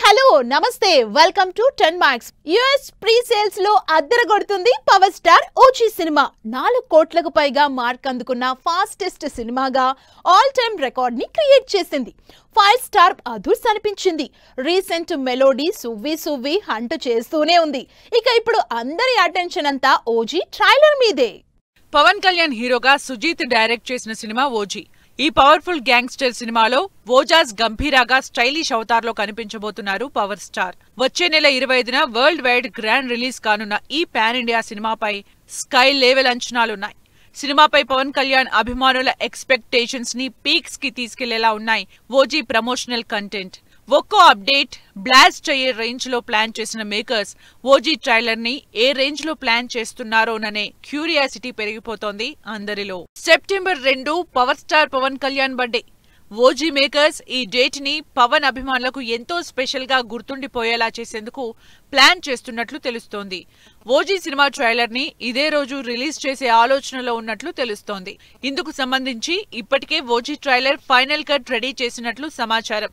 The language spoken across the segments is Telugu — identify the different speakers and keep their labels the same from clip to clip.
Speaker 1: హలో నమస్తే welcome to 10 marks. US pre sales లో అద్దరగొడుతుంది పవర్ స్టార్ ఓజీ సినిమా. 4 కోట్లకు పైగా మార్క్ అందుకున్న ఫాస్టెస్ట్ సినిమాగా ఆల్ టైమ్ రికార్డ్ ని క్రియేట్ చేసింది. 5 స్టార్ అదుర్స్ అనిపించింది. రీసెంట్ మెలోడీ సువ్వి హంట్ చేస్తూనే ఉంది. ఇక ఇప్పుడు అందరి అటెన్షన్ అంతా ఓజీ ట్రైలర్ మీదే.
Speaker 2: పవన్ కళ్యాణ్ హీరోగా సుజీత్ డైరెక్ట్ చేసిన సినిమా ఓజీ. ఈ పవర్ఫుల్ గ్యాంగ్స్టర్ సినిమాలో ఓజాస్ గంభీరాగా స్టైలిష్ అవతార్లో కనిపించబోతున్నారు పవర్ స్టార్. వచ్చే నెల 25న వరల్డ్ వైడ్ గ్రాండ్ రిలీజ్ కానున్న ఈ పాన్ ఇండియా సినిమాపై స్కై లెవెల్ అంచనాలున్నాయి. సినిమాపై పవన్ కళ్యాణ్ అభిమానుల ఎక్స్పెక్టేషన్స్ ని పీక్స్ కి తీసుకెళ్లేలా ఉన్నాయి ఓజీ ప్రమోషనల్ కంటెంట్. ఒక్కో అప్డేట్ బ్లాస్ట్ అయ్యే రేంజ్ లో ప్లాన్ చేసిన మేకర్స్ ఓజీ ట్రైలర్ ని ఏ రేంజ్ లో ప్లాన్ చేస్తున్నారోననే క్యూరియాసిటీ పెరిగిపోతోంది అందరిలో. September 2 power star Pawan Kalyan birthday. OG makers ఈ డేట్ ని పవన్ అభిమానులకు ఎంతో స్పెషల్ గా గుర్తుండిపోయేలా చేసేందుకు ప్లాన్ చేస్తున్నట్లు తెలుస్తోంది. ఓజీ సినిమా ట్రైలర్ ని ఇదే రోజు రిలీజ్ చేసే ఆలోచనలో ఉన్నట్లు తెలుస్తోంది. ఇందుకు సంబంధించి ఇప్పటికే OG trailer final cut ready చేసినట్లు సమాచారం.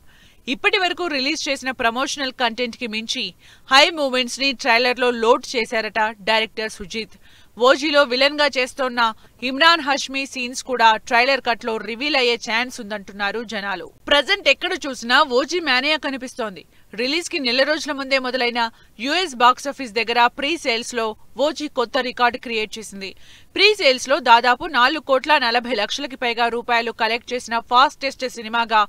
Speaker 2: ఇప్పటి వరకు రిలీజ్ చేసిన ప్రమోషనల్ కంటెంట్ కి మించి హై మూమెంట్స్ ని ట్రైలర్ లో లోడ్ చేశారట డైరెక్టర్ సుజీత్. ఓజీలో విలన్ గా చేస్తోన్న ఇమ్రాన్ హష్మీ సీన్స్ కూడా ట్రైలర్ కట్ లో రివీల్ అయ్యే ఛాన్స్ ఉందంటున్నారు జనాలు. ప్రజెంట్ ఎక్కడ చూసినా ఓజీ మేనియా కనిపిస్తోంది. రిలీజ్ కి నెల రోజుల ముందే మొదలైన యుఎస్ బాక్సాఫీస్ దగ్గర ప్రీ సేల్స్ లో ఓజీ కొత్త రికార్డు క్రియేట్ చేసింది. ప్రీ సేల్స్ లో దాదాపు 4,40,00,000కి పైగా రూపాయలు కలెక్ట్ చేసిన ఫాస్టెస్ట్ సినిమాగా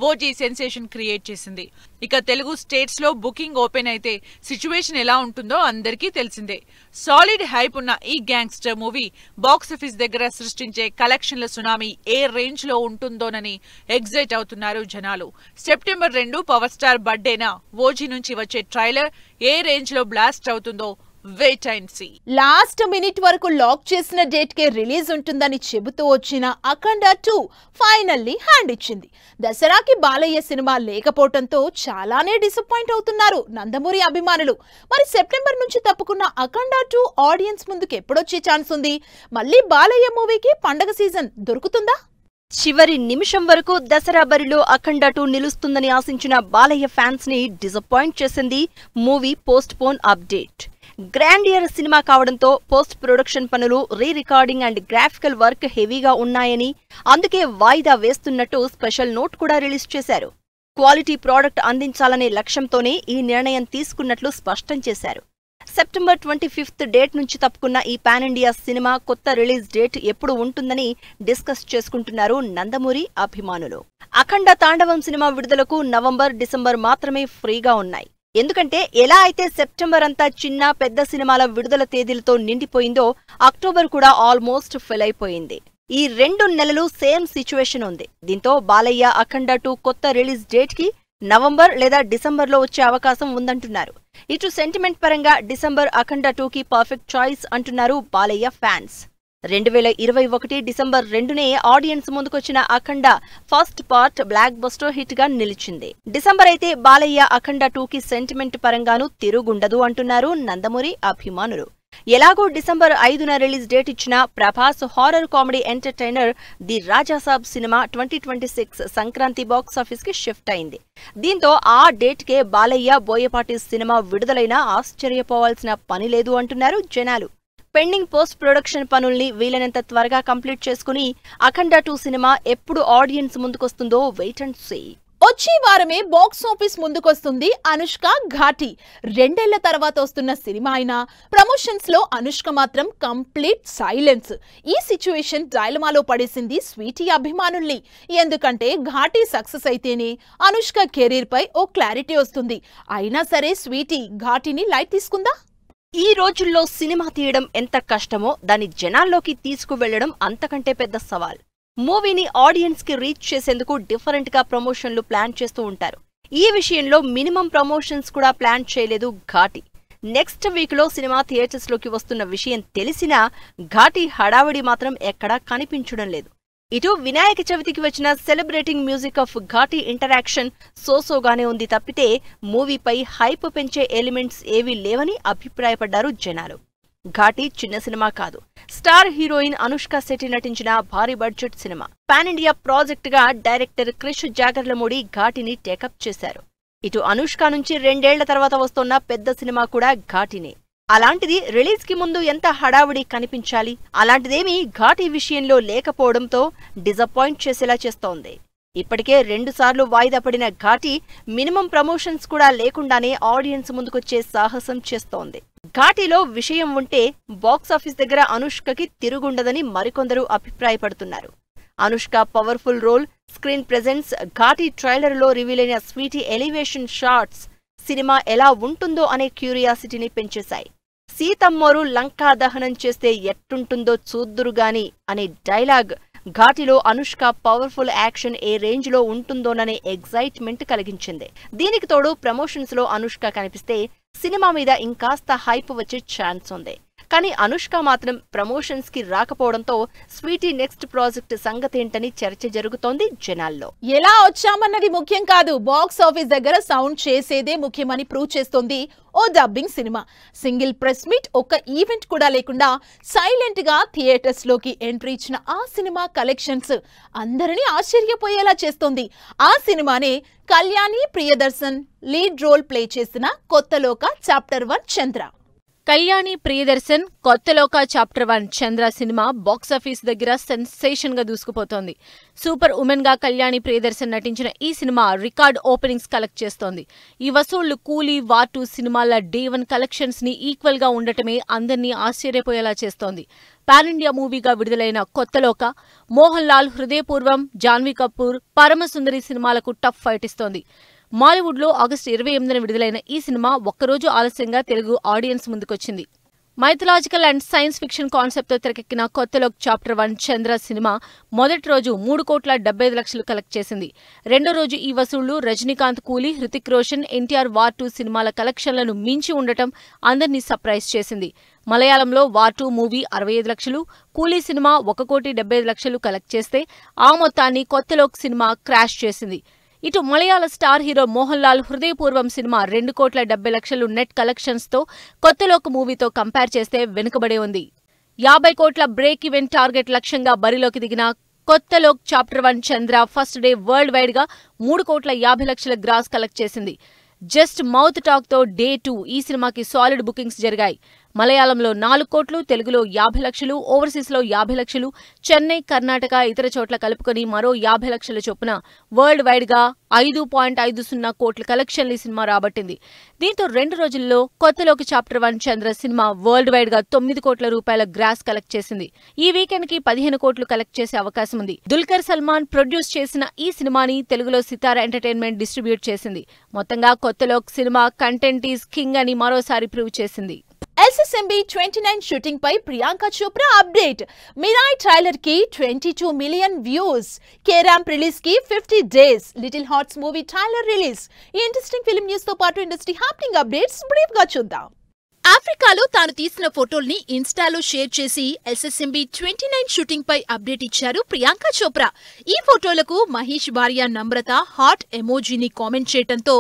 Speaker 2: ఓజీ సెన్సేషన్ క్రియేట్ చేసింది. ఇక తెలుగు స్టేట్స్ లో బుకింగ్ ఓపెన్ అయితే సిచ్యువేషన్ ఎలా ఉంటుందో అందరికీ తెలిసిందే. సాలిడ్ హైప్ ఉన్న ఈ గ్యాంగ్స్టర్ మూవీ బాక్సాఫీస్ దగ్గర సృష్టించే కలెక్షన్ల సునామీ ఏ రేంజ్ లో ఉంటుందోనని ఎగ్జైట్ అవుతున్నారు జనాలు. సెప్టెంబర్ 2 పవర్ స్టార్ బర్త్డేనా ఓజీ నుంచి వచ్చే ట్రైలర్ ఏ రేంజ్ లో బ్లాస్ట్ అవుతుందో wait and see.
Speaker 1: Last minute వరకు లాక్ చేసిన డేట్ కే రిలీజ్ ఉంటుందని చెబుతూ వచ్చిన అఖండ 2 ఫైనల్లీ హ్యాండ్ ఇచ్చింది. దసరాకి బాలయ్య సినిమా లేకపోవడంతో చాలానే డిసప్పాయింట్ అవుతున్నారు నందమూరి అభిమానులు. మరి సెప్టెంబర్ నుంచి తప్పుకున్న అఖండ 2 ఆడియన్స్ ముందుకు ఎప్పుడొచ్చే ఛాన్స్ ఉంది? మళ్ళీ బాలయ్య మూవీకి పండగ సీజన్ దొరుకుతుందా?
Speaker 3: చివరి నిమిషం వరకు దసరా బరిలో అఖండ 2 నిలుస్తుందని ఆశించిన బాలయ్య ఫ్యాన్స్ ని డిసప్పాయింట్ చేసింది movie post phone update. Grand year cinema కావడంతో పోస్ట్ ప్రొడక్షన్ పనులు, re recording and graphical work హెవీగా ఉన్నాయని, అందుకే వాయిదా వేస్తున్నట్టు స్పెషల్ నోట్ కూడా రిలీజ్ చేశారు. క్వాలిటీ ప్రోడక్ట్ అందించాలనే లక్ష్యంతోనే ఈ నిర్ణయం తీసుకున్నట్లు స్పష్టం చేశారు. సెప్టెంబర్ 25th డేట్ నుంచి తప్పుకున్న ఈ పాన్ ఇండియా సినిమా కొత్త రిలీజ్ డేట్ ఎప్పుడు ఉంటుందని డిస్కస్ చేసుకుంటున్నారు నందమూరి అభిమానులు. అఖండ తాండవం సినిమా విడుదలకు నవంబర్, డిసెంబర్ మాత్రమే ఫ్రీగా ఉన్నాయి. ఎందుకంటే ఎలా అయితే సెప్టెంబర్ అంతా చిన్న పెద్ద సినిమాల విడుదల తేదీలతో నిండిపోయిందో అక్టోబర్ కూడా ఆల్మోస్ట్ ఫిల్ అయిపోయింది. ఈ 2 నెలలు సేమ్ సిచ్యువేషన్ ఉంది. దీంతో బాలయ్య అఖండ 2 కొత్త రిలీజ్ డేట్ కి నవంబర్ లేదా డిసెంబర్లో వచ్చే అవకాశం ఉందంటున్నారు. ఇటు సెంటిమెంట్ పరంగా డిసెంబర్ అఖండ 2కి పర్ఫెక్ట్ చాయిస్ అంటున్నారు బాలయ్య ఫ్యాన్స్. 2021 డిసెంబర్ 2నే ఆడియన్స్ ముందుకొచ్చిన Akhanda first part blockbuster hit గా నిలిచింది. డిసెంబర్ అయితే బాలయ్య అఖండ 2కి సెంటిమెంట్ పరంగానూ తిరుగుండదు అంటున్నారు నందమూరి అభిమానులు. ఎలాగో డిసెంబర్ 5న రిలీజ్ డేట్ ఇచ్చిన Prabhas horror comedy entertainer the Rajasaab cinema 2026 Sankranti box office కి షిఫ్ట్ అయింది. దీంతో ఆ డేట్ కే బాలయ్య బోయపాటి సినిమా విడుదలైనా ఆశ్చర్యపోవాల్సిన పని లేదు అంటున్నారు జనాలు. పెండింగ్ పోస్ట్ ప్రొడక్షన్ పనుల్ని వీలైనంత త్వరగా కంప్లీట్ చేసుకుని అఖండ 2 సినిమా ఎప్పుడు ఆడియన్స్ ముందుకొస్తుందో వెయిట్ అండ్ సీ.
Speaker 1: వచ్చే వారమే బాక్స్ ఆఫీస్ ముందుకొస్తుంది అనుష్క ఘాటి. 2 ఏళ్ల తర్వాత వస్తున్న సినిమా అయినా ప్రమోషన్స్ లో అనుష్క మాత్రం కంప్లీట్ సైలెన్స్. ఈ సిచ్యువేషన్ డైలమాలో పడేసింది స్వీటీ అభిమానుల్ని. ఎందుకంటే ఘాటి సక్సెస్ అయితేనే అనుష్క కెరీర్ పై ఓ క్లారిటీ వస్తుంది. అయినా సరే స్వీటీ ఘాటిని లైట్ తీసుకుందా?
Speaker 3: ఈ రోజుల్లో సినిమా తీయడం ఎంత కష్టమో దాన్ని జనాల్లోకి తీసుకువెళ్లడం అంతకంటే పెద్ద సవాల్. మూవీని ఆడియన్స్ కి రీచ్ చేసేందుకు డిఫరెంట్ గా ప్రమోషన్లు ప్లాన్ చేస్తూ ఉంటారు. ఈ విషయంలో మినిమం ప్రమోషన్స్ కూడా ప్లాన్ చేయలేదు ఘాటి. నెక్స్ట్ వీక్ లో సినిమా థియేటర్స్ లోకి వస్తున్న విషయం తెలిసినా ఘాటి హడావిడి మాత్రం ఎక్కడా కనిపించడం లేదు. ఇటు వినాయక చవితికి వచ్చిన celebrating music of Ghaati interaction సోసోగానే ఉంది తప్పితే మూవీపై హైప్ పెంచే ఎలిమెంట్స్ ఏవీ లేవని అభిప్రాయపడ్డారు జనాలు. ఘాటి చిన్న సినిమా కాదు, స్టార్ హీరోయిన్ అనుష్క శెట్టి నటించిన భారీ budget cinema. Pan India project గా డైరెక్టర్ క్రిష్ జాగర్లమూడి ఘాటిని టేకప్ చేశారు. ఇటు అనుష్క నుంచి 2 ఏళ్ల తర్వాత వస్తున్న పెద్ద సినిమా కూడా ఘాటినే. అలాంటిది రిలీజ్ కి ముందు ఎంత హడావుడి కనిపించాలి, అలాంటిదేమీ ఘాటి విషయంలో లేకపోవడంతో డిసప్పాయింట్ చేసేలా చేస్తోంది. ఇప్పటికే 2 సార్లు వాయిదా పడిన ఘాటి మినిమం ప్రమోషన్స్ కూడా లేకుండానే ఆడియన్స్ ముందుకొచ్చే సాహసం చేస్తోంది. ఘాటిలో విషయం ఉంటే బాక్సాఫీస్ దగ్గర అనుష్కకి తిరుగుండదని మరికొందరు అభిప్రాయపడుతున్నారు. Anushka powerful role, screen presence, Ghaati ట్రైలర్లో రివీల్ అయిన స్వీటీ ఎలివేషన్ షాట్స్ సినిమా ఎలా ఉంటుందో అనే క్యూరియాసిటీని పెంచేశాయి. సీతమ్మోరు లంకా దహనం చేస్తే ఎట్టుంటుందో చూద్దురుగాని అనే డైలాగ్ ఘాటిలో అనుష్క పవర్ఫుల్ యాక్షన్ ఏ రేంజ్ లో ఉంటుందోననే ఎగ్జైట్మెంట్ కలిగించింది. దీనికి తోడు ప్రమోషన్స్ లో అనుష్క కనిపిస్తే సినిమా మీద ఇంకాస్త హైప్ వచ్చే ఛాన్స్ ఉంది. కానీ అనుష్క మాత్రం ప్రమోషన్స్ కి రాకపోవడంతో స్వీటీ నెక్స్ట్ ప్రాజెక్ట్ సంగతేంటని చర్చ జరుగుతోంది జనాల్లో.
Speaker 1: ఎలా వచ్చామన్నది ముఖ్యం కాదు, బాక్స్ ఆఫీస్ దగ్గర సౌండ్ చేసేదే ముఖ్యమని ప్రూవ్ చేస్తోంది ఓ డబ్బింగ్ సినిమా. సింగిల్ ప్రెస్ మీట్, ఒక్క ఈవెంట్ కూడా లేకుండా సైలెంట్ గా థియేటర్స్ లోకి ఎంట్రీ ఇచ్చిన ఆ సినిమా కలెక్షన్స్ అందరినీ ఆశ్చర్యపోయేలా చేస్తోంది. ఆ సినిమానే Kalyani Priyadarshan lead role play చేసిన Kothaloka chapter 1 Chandra.
Speaker 4: Kalyani Priyadarshan Kothaloka chapter 1 Chandra cinema box office దగ్గర సెన్సేషన్ గా దూసుకుపోతోంది. సూపర్ ఉమెన్ గా కళ్యాణి ప్రియదర్శన్ నటించిన ఈ సినిమా రికార్డ్ ఓపెనింగ్స్ కలెక్ట్ చేస్తోంది. ఈ వసూళ్లు కూలీ, వార్ 2 సినిమాల డే 1 కలెక్షన్స్ ని ఈక్వల్ గా ఉండటమే అందర్నీ ఆశ్చర్యపోయేలా చేస్తోంది. పాన్ ఇండియా మూవీగా విడుదలైన కొత్తలోక, మోహన్ లాల్ హృదయపూర్వం, జాన్వీ కపూర్, పరమసుందరి సినిమాలకు టఫ్ ఫైట్ ఇస్తోంది. మాలీవుడ్ లో ఆగస్టు 28న విడుదలైన ఈ సినిమా ఒక్కరోజు ఆలస్యంగా తెలుగు ఆడియన్స్ ముందుకొచ్చింది. Mythological and science fiction concept తో తెరకెక్కిన కొత్తలోక్ చాప్టర్ 1 చంద్ర సినిమా మొదటి రోజు 3,75 లక్షలు కలెక్ట్ చేసింది. రెండో రోజు ఈ వసూళ్లు రజనీకాంత్ కూలీ, హృతిక్ రోషన్, ఎన్టీఆర్ వార్ 2 సినిమాల కలెక్షన్లను మించి ఉండటం అందర్నీ సర్ప్రైజ్ చేసింది. మలయాళంలో వార్ 2 మూవీ 65 లక్షలు, కూలీ సినిమా 1,75 లక్షలు కలెక్ట్ చేస్తే ఆ మొత్తాన్ని కొత్తలోక్ సినిమా క్రాష్ చేసింది. ఇటు మలయాళ స్టార్ హీరో మోహన్ లాల్ హృదయపూర్వం సినిమా 2,70 లక్షలు నెట్ కలెక్షన్స్ తో కొత్తలోక మూవీతో కంపేర్ చేస్తే వెనుకబడే ఉంది. 50 కోట్ల బ్రేక్ ఈవెన్ టార్గెట్ లక్ష్యంగా బరిలోకి దిగిన కొత్తలోక్ చాప్టర్ 1 చంద్ర ఫస్ట్ డే వరల్డ్ వైడ్ గా 3,50 లక్షల గ్రాస్ కలెక్ట్ చేసింది. జస్ట్ మౌత్ టాక్ తో డే 2 ఈ సినిమాకి సాలిడ్ బుకింగ్స్ జరిగాయి. మలయాళంలో 4 కోట్లు, తెలుగులో 50 లక్షలు, ఓవర్సీస్ లో 50 లక్షలు, చెన్నై, కర్ణాటక, ఇతర చోట్ల కలుపుకొని మరో 50 లక్షల చొప్పున వరల్డ్ వైడ్ గా 5.50 కోట్ల కలెక్షన్లు ఈ సినిమా రాబట్టింది. దీంతో 2 రోజుల్లో కొత్తలోక chapter 1 Chandra cinema world wide గా 9 కోట్ల రూపాయల గ్రాస్ కలెక్ట్ చేసింది. ఈ వీకెండ్ కి 15 కోట్లు కలెక్ట్ చేసే అవకాశం ఉంది. దుల్కర్ సల్మాన్ ప్రొడ్యూస్ చేసిన ఈ సినిమాని తెలుగులో సితారా ఎంటర్టైన్మెంట్ డిస్ట్రిబ్యూట్ చేసింది. మొత్తంగా కొత్తలోక్ సినిమా కంటెంట్ ఈజ్ కింగ్ అని మరోసారి ప్రూవ్ చేసింది.
Speaker 1: SSMB 29 షూటింగ్ పై ప్రియాంక చోప్రా అప్డేట్. మిరాయ్ ట్రైలర్ కి 22 మిలియన్ వ్యూస్. కేరాంప్ రిలీజ్ కి 50 days. Little hearts movie trailer release. ఈ ఇంట్రెస్టింగ్ ఫిల్మ్ న్యూస్ తో పాటు ఇండస్ట్రీ హ్యాపెనింగ్ అప్డేట్స్ బ్రీఫ్ గా చూద్దాం. ఆఫ్రికాలో తాను తీసిన ఫోటోల్ని ఇన్స్టాలో షేర్ చేసి SSMB 29 షూటింగ్ పై అప్డేట్ ఇచ్చారు ప్రియాంక చోప్రా. ఈ ఫోటోలకు మహేష్ భార్య నమ్రత హార్ట్ ఎమోజీని కామెంట్ చేయడంతో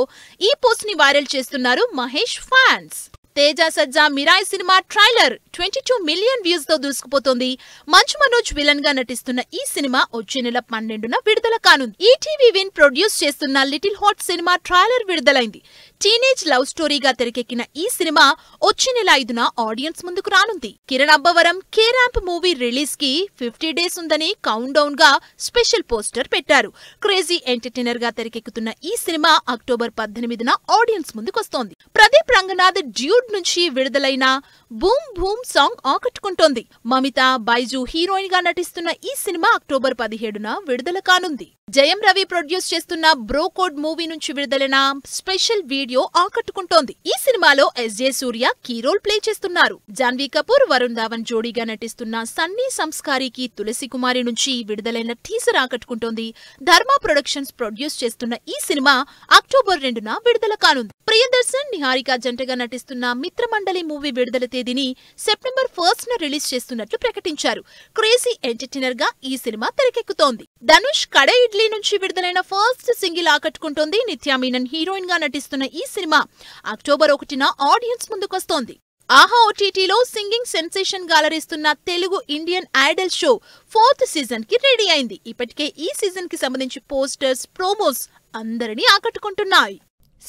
Speaker 1: ఈ పోస్ట్ ని వైరల్ చేస్తున్నారు మహేష్ ఫ్యాన్స్. తేజ సజ్జా మిరాయ్ సినిమా ట్రైలర్ 22 మిలియన్ వ్యూస్ తో దూసుకుపోతోంది. మంచు మనోజ్ విలన్ గా నటిస్తున్న ఈ సినిమా వచ్చే నెల 12న విడుదల కానుంది. ఈటీవీ విన్ ప్రొడ్యూస్ చేస్తున్న లిటిల్ హార్ట్ సినిమా ట్రైలర్ విడుదలైంది. టీనేజ్ లవ్ స్టోరీగా తెరకెక్కిన ఈ సినిమా వచ్చే నెల 5న ఆడియన్స్ ముందుకు రానుంది. కిరణ్ అబ్బవరం కేరాంప్ మూవీ రిలీజ్ కి 50 డేస్ ఉందని కౌంట్ డౌన్ గా స్పెషల్ పోస్టర్ పెట్టారు. క్రేజీ ఎంటర్టైనర్ గా తెరకెక్కుతున్న ఈ సినిమా అక్టోబర్ 18న ఆడియన్స్ ముందుకొస్తోంది. ప్రదీప్ రంగనాథ్ డ్యూడ్ నుంచి విడుదలైన బూమ్ బూమ్ సాంగ్ ఆకట్టుకుంటోంది. మమిత బైజు హీరోయిన్ గా నటిస్తున్న ఈ సినిమా అక్టోబర్ 17న విడుదల కానుంది. జయం రవి ప్రొడ్యూస్ చేస్తున్న బ్రో కోడ్ మూవీ నుంచి విడుదలైన స్పెషల్ వీడియో ఆకట్టుకుంటోంది. ఈ సినిమాలో SJ సూర్య కీ రోల్ ప్లే చేస్తున్నారు. జాన్వీ కపూర్, వరుణ్ ధావన్ జోడీగా నటిస్తున్న సన్నీ సంస్కారికి తులసి కుమారి నుంచి విడుదలైన టీజర్ ఆకట్టుకుంటోంది. ధర్మ ప్రొడక్షన్స్ ప్రొడ్యూస్ చేస్తున్న ఈ సినిమా అక్టోబర్ 2న విడుదల కానుంది. ప్రియదర్శన్, నిహారిక జంటగా నటిస్తున్న మిత్రమండలి మూవీ విడుదల తేదీని సెప్టెంబర్ 1న రిలీజ్ చేస్తున్నట్లు ప్రకటించారు. క్రేజీ ఎంటర్టైనర్ గా ఈ సినిమా తెరకెక్కుతోంది. ధనుష్ కడే ఇడ్లీ నుంచి విడుదలైన ఫస్ట్ సింగిల్ ఆకట్టుకుంటోంది. నిత్యా మీనన్ హీరోయిన్ గా నటిస్తున్న ఈ సినిమా అక్టోబర్ 1న ఆడియన్స్ ముందుకొస్తోంది. ఆహా ఓటీటీలో సింగింగ్ సెన్సేషన్ గాలరిస్తున్న Telugu Indian idol show 4th season కి రెడీ అయింది. ఇప్పటికే ఈ సీజన్ కి సంబంధించి పోస్టర్స్, ప్రోమోస్ అందరినీ ఆకట్టుకుంటున్నాయి.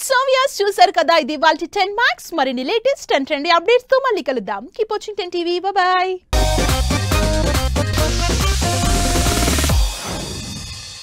Speaker 1: సో వ్యూయర్స్ చూసారు కదా, ఇది వాళ్ళ 10 మార్క్స్. మరిన్ని లేటెస్ట్ అండ్ ట్రెండీ అప్డేట్స్ తో మళ్ళీ కలుద్దాం. Keep watching 10 TV. By by.